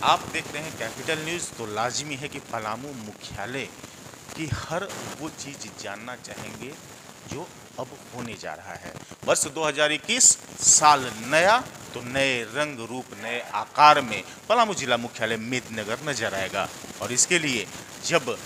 आप देख रहे हैं कैपिटल न्यूज़। तो लाजिमी है कि पलामू मुख्यालय की हर वो चीज़ जानना चाहेंगे जो अब होने जा रहा है। वर्ष 2021 साल नया, तो नए रंग रूप नए आकार में पलामू जिला मुख्यालय मेदिनीनगर नजर आएगा। और इसके लिए जब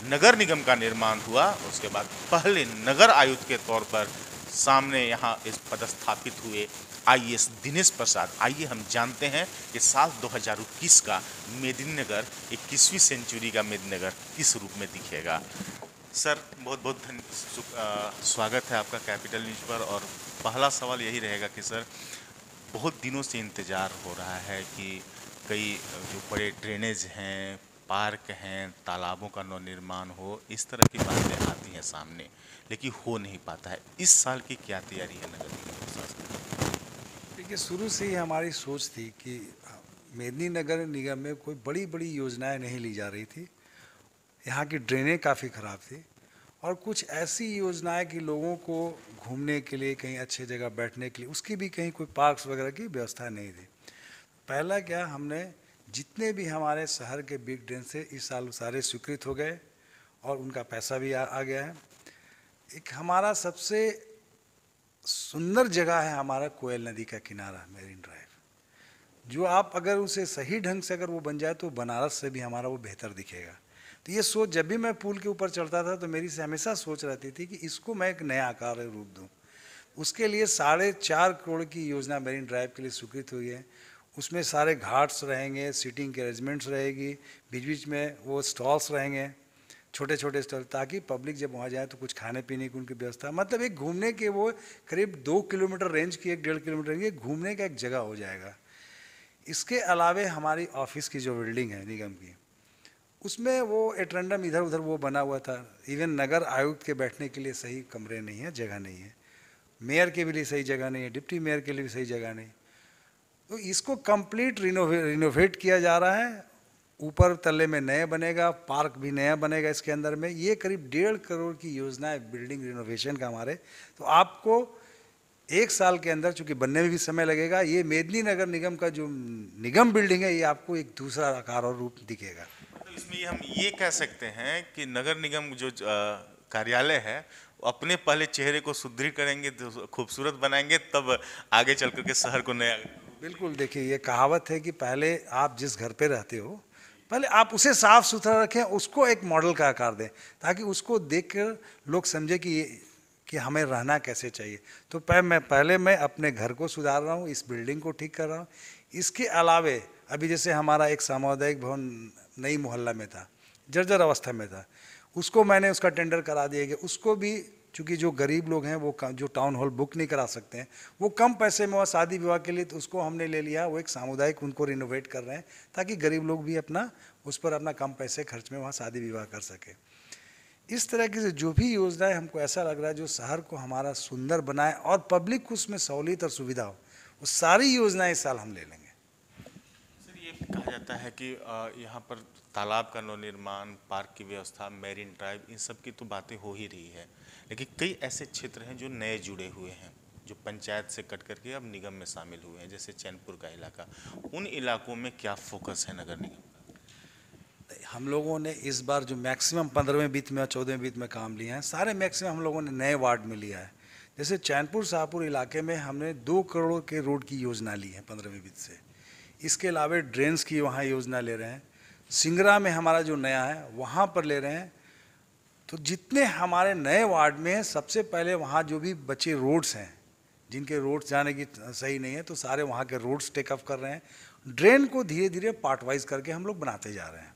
नगर निगम का निर्माण हुआ, उसके बाद पहले नगर आयुक्त के तौर पर सामने यहाँ इस पदस्थापित हुए आईएएस दिनेश प्रसाद। आइए हम जानते हैं कि साल 2021 का मेदिनीनगर, 21वीं सेंचुरी का मेदिनीनगर किस रूप में दिखेगा। सर, बहुत बहुत स्वागत है आपका कैपिटल न्यूज़ पर। और पहला सवाल यही रहेगा कि सर, बहुत दिनों से इंतज़ार हो रहा है कि कई जो बड़े ड्रेनेज हैं, पार्क हैं, तालाबों का नवनिर्माण हो, इस तरह की बातें आती हैं सामने, लेकिन हो नहीं पाता है। इस साल की क्या तैयारी है नगर निगम प्रशासन? देखिए, शुरू से ही हमारी सोच थी कि मेदिनीनगर निगम में कोई बड़ी बड़ी योजनाएं नहीं ली जा रही थी। यहाँ की ड्रेनें काफ़ी ख़राब थी और कुछ ऐसी योजनाएं कि लोगों को घूमने के लिए, कहीं अच्छे जगह बैठने के लिए, उसकी भी कहीं कोई पार्क्स वगैरह की व्यवस्था नहीं थी। पहला क्या, हमने जितने भी हमारे शहर के बिग ड्रेन से इस साल सारे स्वीकृत हो गए और उनका पैसा भी आ गया है। एक हमारा सबसे सुंदर जगह है हमारा कोयल नदी का किनारा, मेरीन ड्राइव, जो आप अगर उसे सही ढंग से अगर वो बन जाए तो बनारस से भी हमारा वो बेहतर दिखेगा। तो ये सोच, जब भी मैं पुल के ऊपर चढ़ता था तो मेरी से हमेशा सोच रहती थी कि इसको मैं एक नया आकार रूप दूँ। उसके लिए 4.5 करोड़ की योजना मेरीन ड्राइव के लिए स्वीकृत हुई है। उसमें सारे घाट्स रहेंगे, सीटिंग के अरेंजमेंट्स रहेगी, बीच बीच में वो स्टॉल्स रहेंगे, छोटे छोटे स्टॉल, ताकि पब्लिक जब वहाँ जाए तो कुछ खाने पीने की उनकी व्यवस्था, मतलब एक घूमने के, वो करीब 2 किलोमीटर रेंज की, 1-1.5 किलोमीटर रेंज की घूमने का एक जगह हो जाएगा। इसके अलावे हमारी ऑफिस की जो बिल्डिंग है निगम की, उसमें वो एट्रेंडम इधर उधर वो बना हुआ था। इवन नगर आयुक्त के बैठने के लिए सही कमरे नहीं है, जगह नहीं है, मेयर के भी लिए सही जगह नहीं है, डिप्टी मेयर के लिए भी सही जगह नहीं। तो इसको कंप्लीट रिनोवेट किया जा रहा है। ऊपर तल्ले में नए बनेगा, पार्क भी नया बनेगा इसके अंदर में। ये करीब 1.5 करोड़ की योजना है बिल्डिंग रिनोवेशन का हमारे। तो आपको 1 साल के अंदर, चूंकि बनने में भी समय लगेगा, ये मेदिनीनगर निगम का जो निगम बिल्डिंग है, ये आपको एक दूसरा आकार और रूप दिखेगा। तो इसमें हम ये कह सकते हैं कि नगर निगम जो कार्यालय है, वो अपने पहले चेहरे को सुदृढ़ करेंगे, तो खूबसूरत बनाएंगे, तब आगे चल करके शहर को नया। बिल्कुल, देखिए, ये कहावत है कि पहले आप जिस घर पे रहते हो, पहले आप उसे साफ सुथरा रखें, उसको एक मॉडल का आकार दें, ताकि उसको देखकर लोग समझे कि हमें रहना कैसे चाहिए। तो पहले मैं अपने घर को सुधार रहा हूँ, इस बिल्डिंग को ठीक कर रहा हूँ। इसके अलावे अभी जैसे हमारा एक सामुदायिक भवन नई मोहल्ला में था, जर्जर अवस्था में था, उसको मैंने उसका टेंडर करा दिया गया। उसको भी, चूँकि जो गरीब लोग हैं वो जो टाउन हॉल बुक नहीं करा सकते हैं, वो कम पैसे में वहाँ शादी विवाह के लिए, तो उसको हमने ले लिया। वो एक सामुदायिक उनको रिनोवेट कर रहे हैं, ताकि गरीब लोग भी अपना उस पर अपना कम पैसे खर्च में वहाँ शादी विवाह कर सके। इस तरह की जो भी योजनाएं, हमको ऐसा लग रहा है जो शहर को हमारा सुंदर बनाए और पब्लिक को उसमें सहूलियत और सुविधा हो, वो सारी योजनाएं इस साल हम ले लेंगे। सर, ये कहा जाता है कि यहाँ पर तालाब का नवनिर्माण, पार्क की व्यवस्था, मेरीन ड्राइव, इन सब की तो बातें हो ही रही है, लेकिन कई ऐसे क्षेत्र हैं जो नए जुड़े हुए हैं, जो पंचायत से कट करके अब निगम में शामिल हुए हैं, जैसे चैनपुर का इलाका। उन इलाकों में क्या फोकस है नगर निगम का? हम लोगों ने इस बार जो मैक्सिमम 15वें वित्त में और 14वें वित्त में काम लिए हैं, सारे मैक्सिमम हम लोगों ने नए वार्ड में लिया है। जैसे चैनपुर शाहपुर इलाके में हमने 2 करोड़ के रोड की योजना ली है 15वें वित्त से। इसके अलावा ड्रेन्स की वहाँ योजना ले रहे हैं। सिंगरा में हमारा जो नया है वहाँ पर ले रहे हैं। तो जितने हमारे नए वार्ड में हैं, सबसे पहले वहाँ जो भी बचे रोड्स हैं, जिनके रोड्स जाने की सही नहीं है, तो सारे वहाँ के रोड्स टेकअप कर रहे हैं। ड्रेन को धीरे धीरे पार्ट वाइज करके हम लोग बनाते जा रहे हैं।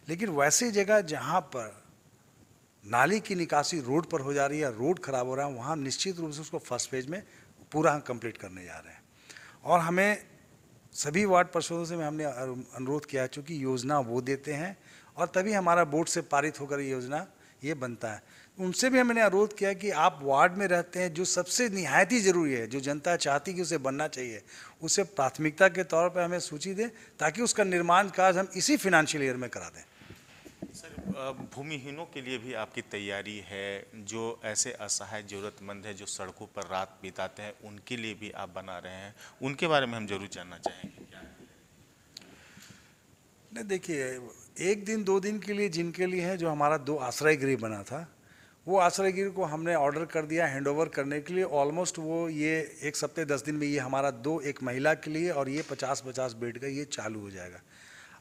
लेकिन वैसी जगह जहाँ पर नाली की निकासी रोड पर हो जा रही है, रोड खराब हो रहा है, वहाँ निश्चित रूप से उसको फर्स्ट फेज में पूरा हम कंप्लीट करने जा रहे हैं। और हमें सभी वार्ड पार्षदों से हमने अनुरोध किया है, चूँकि योजना वो देते हैं और तभी हमारा बोर्ड से पारित होकर योजना ये बनता है। उनसे भी हमने अनुरोध किया कि आप वार्ड में रहते हैं, जो सबसे निहायती ज़रूरी है, जो जनता चाहती कि उसे बनना चाहिए, उसे प्राथमिकता के तौर पर हमें सूची दें, ताकि उसका निर्माण कार्य हम इसी फिनंशियल ईयर में करा दें। सर, भूमिहीनों के लिए भी आपकी तैयारी है, जो ऐसे असहाय ज़रूरतमंद है जो सड़कों पर रात बिताते हैं, उनके लिए भी आप बना रहे हैं, उनके बारे में हम जरूर जानना चाहेंगे। क्या नहीं देखिए, एक दिन 2 दिन के लिए जिनके लिए है, जो हमारा 2 आश्रय गृह बना था, वो आश्रय गृह को हमने ऑर्डर कर दिया हैंड ओवर करने के लिए। ऑलमोस्ट वो ये 1 हफ्ते 10 दिन में ये हमारा 2 एक महिला के लिए और ये 50-50 बेड का ये चालू हो जाएगा।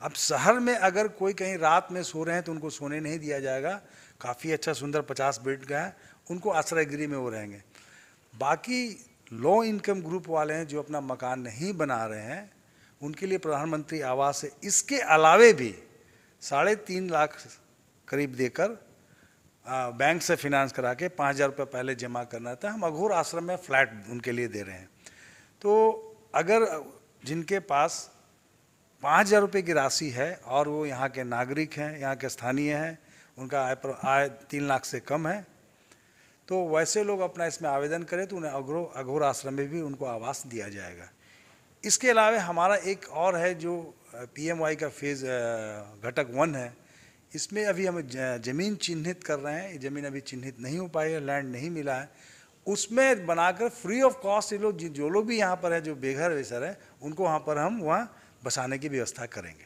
अब शहर में अगर कोई कहीं रात में सो रहे हैं तो उनको सोने नहीं दिया जाएगा। काफ़ी अच्छा सुंदर 50 बेड का है, उनको आश्रय गृह में वो रहेंगे। बाकी लो इनकम ग्रुप वाले हैं जो अपना मकान नहीं बना रहे हैं, उनके लिए प्रधानमंत्री आवास है। इसके अलावे भी 3.5 लाख करीब देकर बैंक से फिनांस करा के 5,000 रुपये पहले जमा करना था। हम अघोर आश्रम में फ्लैट उनके लिए दे रहे हैं। तो अगर जिनके पास 5,000 रुपये की राशि है और वो यहाँ के नागरिक हैं, यहाँ के स्थानीय हैं, उनका आय 3 लाख से कम है, तो वैसे लोग अपना इसमें आवेदन करें तो उन्हें अघोर आश्रम में भी उनको आवास दिया जाएगा। इसके अलावा हमारा एक और है जो PMY का फेज़ घटक 1 है। इसमें अभी हम ज़मीन चिन्हित कर रहे हैं। ये ज़मीन अभी चिन्हित नहीं हो पाई है, लैंड नहीं मिला है। उसमें बनाकर फ्री ऑफ कॉस्ट ये लोग जो लोग भी यहाँ पर है, जो बेघर वेसर है, उनको वहाँ पर हम वहाँ बसाने की व्यवस्था करेंगे।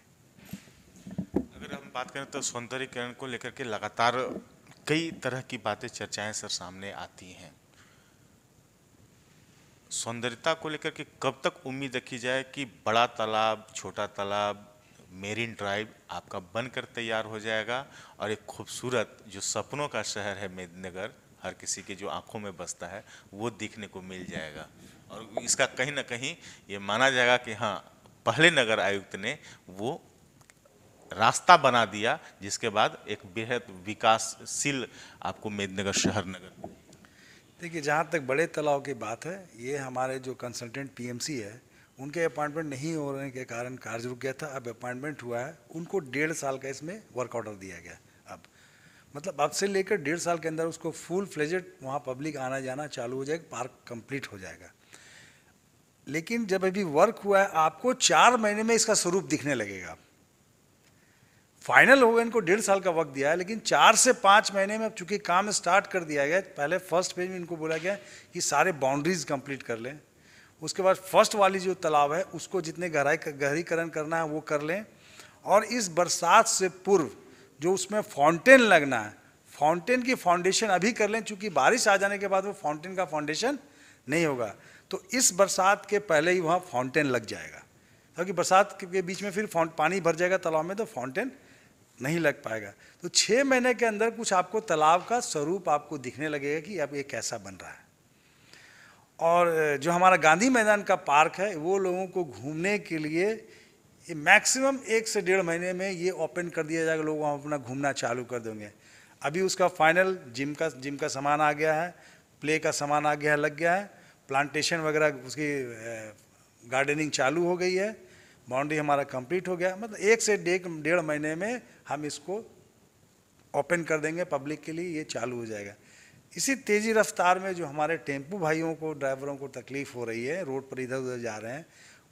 अगर हम बात करें तो सौंदर्यीकरण को लेकर के लगातार कई तरह की बातें, चर्चाएं सर सामने आती हैं। सौंदर्यता को लेकर के कब तक उम्मीद रखी जाए कि बड़ा तालाब, छोटा तालाब, मेरीन ड्राइव आपका बनकर तैयार हो जाएगा और एक खूबसूरत जो सपनों का शहर है मेदिनीनगर, हर किसी के जो आंखों में बसता है, वो दिखने को मिल जाएगा। और इसका कहीं ना कहीं ये माना जाएगा कि हाँ, पहले नगर आयुक्त ने वो रास्ता बना दिया, जिसके बाद एक बेहद विकासशील आपको मेदिनीनगर शहर नगर। देखिए, जहाँ तक बड़े तालाब की बात है, ये हमारे जो कंसल्टेंट PMC है, उनके अपॉइंटमेंट नहीं होने के कारण कार्य रुक गया था। अब अपॉइंटमेंट हुआ है, उनको 1.5 साल का इसमें वर्क ऑर्डर दिया गया। अब मतलब अब से लेकर 1.5 साल के अंदर उसको फुल फ्लेजेड वहाँ पब्लिक आना जाना चालू हो जाएगा, पार्क कंप्लीट हो जाएगा। लेकिन जब अभी वर्क हुआ है, आपको 4 महीने में इसका स्वरूप दिखने लगेगा। फाइनल हो गया, इनको 1.5 साल का वक्त दिया है, लेकिन 4 से 5 महीने में अब चूंकि काम स्टार्ट कर दिया गया। पहले फर्स्ट पेज में इनको बोला गया कि सारे बाउंड्रीज कंप्लीट कर लें। उसके बाद फर्स्ट वाली जो तालाब है उसको जितने गहरीकरण करना है वो कर लें, और इस बरसात से पूर्व जो उसमें फाउंटेन लगना है, फाउंटेन की फाउंडेशन अभी कर लें, चूँकि बारिश आ जाने के बाद वो फाउंटेन का फाउंडेशन नहीं होगा। तो इस बरसात के पहले ही वहाँ फाउंटेन लग जाएगा, क्योंकि बरसात के बीच में फिर पानी भर जाएगा तालाब में, तो फाउंटेन नहीं लग पाएगा। तो 6 महीने के अंदर कुछ आपको तालाब का स्वरूप आपको दिखने लगेगा कि अब ये कैसा बन रहा है। और जो हमारा गांधी मैदान का पार्क है, वो लोगों को घूमने के लिए ये मैक्सिमम 1 से 1.5 महीने में ये ओपन कर दिया जाएगा। लोग वहाँ अपना घूमना चालू कर देंगे। अभी उसका फाइनल जिम का सामान आ गया है, प्ले का सामान आ गया है, लग गया है, प्लांटेशन वगैरह उसकी गार्डनिंग चालू हो गई है, बाउंड्री हमारा कंप्लीट हो गया। मतलब 1 से 1.5 महीने में हम इसको ओपन कर देंगे पब्लिक के लिए, ये चालू हो जाएगा। इसी तेज़ी रफ्तार में जो हमारे टेम्पू भाइयों को, ड्राइवरों को तकलीफ़ हो रही है, रोड पर इधर उधर जा रहे हैं,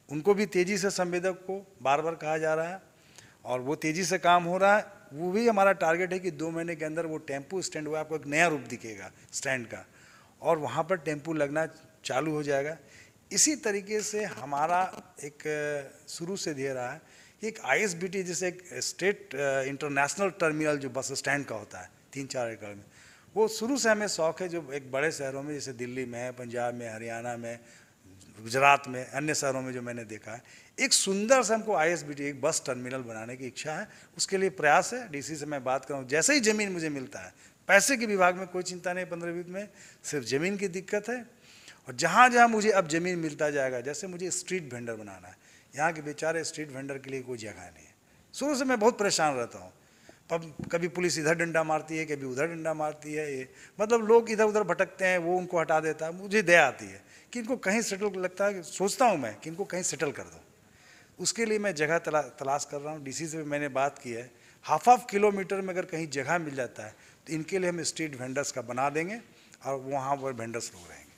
उनको भी तेज़ी से संवेदक को बार बार कहा जा रहा है और वो तेज़ी से काम हो रहा है। वो भी हमारा टारगेट है कि 2 महीने के अंदर वो टेम्पू स्टैंड हुआ आपको एक नया रूप दिखेगा स्टैंड का, और वहाँ पर टेम्पू लगना चालू हो जाएगा। इसी तरीके से हमारा एक शुरू से दे रहा है कि एक ISBT जैसे एक स्टेट इंटरनेशनल टर्मिनल जो बस स्टैंड का होता है 3-4 एकड़ में, वो शुरू से हमें शौक़ है। जो एक बड़े शहरों में जैसे दिल्ली में है, पंजाब में, हरियाणा में, गुजरात में, अन्य शहरों में जो मैंने देखा है, एक सुंदर से हमको ISBT एक बस टर्मिनल बनाने की इच्छा है। उसके लिए प्रयास है। DC से मैं बात करूँ, जैसे ही ज़मीन मुझे मिलता है, पैसे के विभाग में कोई चिंता नहीं, 15-20 में सिर्फ ज़मीन की दिक्कत है। और जहाँ जहाँ मुझे अब ज़मीन मिलता जाएगा, जैसे मुझे स्ट्रीट वेंडर बनाना है, यहाँ के बेचारे स्ट्रीट वेंडर के लिए कोई जगह नहीं है। शुरू से मैं बहुत परेशान रहता हूँ। कभी पुलिस इधर डंडा मारती है, कभी उधर डंडा मारती है। ये मतलब लोग इधर उधर भटकते हैं, वो उनको हटा देता है। मुझे दया आती है कि इनको कहीं सेटल, लगता है, सोचता हूँ मैं कि इनको कहीं सेटल कर दूँ। उसके लिए मैं जगह तलाश कर रहा हूँ। DC से मैंने बात की है, हाफ किलोमीटर में अगर कहीं जगह मिल जाता है तो इनके लिए हम स्ट्रीट वेंडर्स का बना देंगे और वहाँ पर वेंडर्स लोग रहेंगे।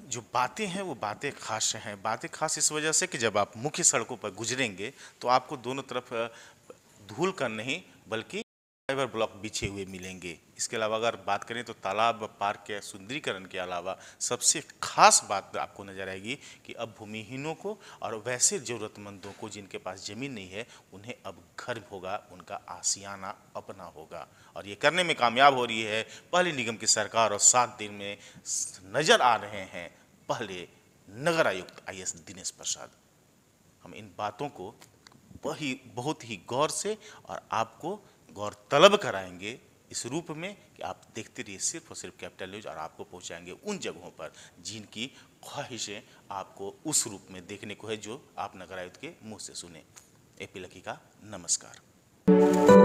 जो बातें हैं वो बातें खास हैं। बातें खास इस वजह से कि जब आप मुख्य सड़कों पर गुजरेंगे तो आपको दोनों तरफ धूल का नहीं बल्कि फाइबर ब्लॉक बिछे हुए मिलेंगे। इसके अलावा अगर बात करें तो तालाब व पार्क के सुंदरीकरण के अलावा सबसे खास बात आपको नजर आएगी कि अब भूमिहीनों को और वैसे जरूरतमंदों को जिनके पास जमीन नहीं है उन्हें अब घर होगा, उनका आशियाना अपना होगा। और ये करने में कामयाब हो रही है पहले निगम की सरकार और 7 दिन में नजर आ रहे हैं पहले नगर आयुक्त IAS दिनेश प्रसाद। हम इन बातों को बहुत ही गौर से और आपको गौर तलब कराएंगे इस रूप में कि आप देखते रहिए सिर्फ और सिर्फ कैपिटल न्यूज, और आपको पहुंचाएंगे उन जगहों पर जिनकी ख्वाहिशें आपको उस रूप में देखने को है जो आप नगर आयुक्त के मुंह से सुने। AP लकी का नमस्कार।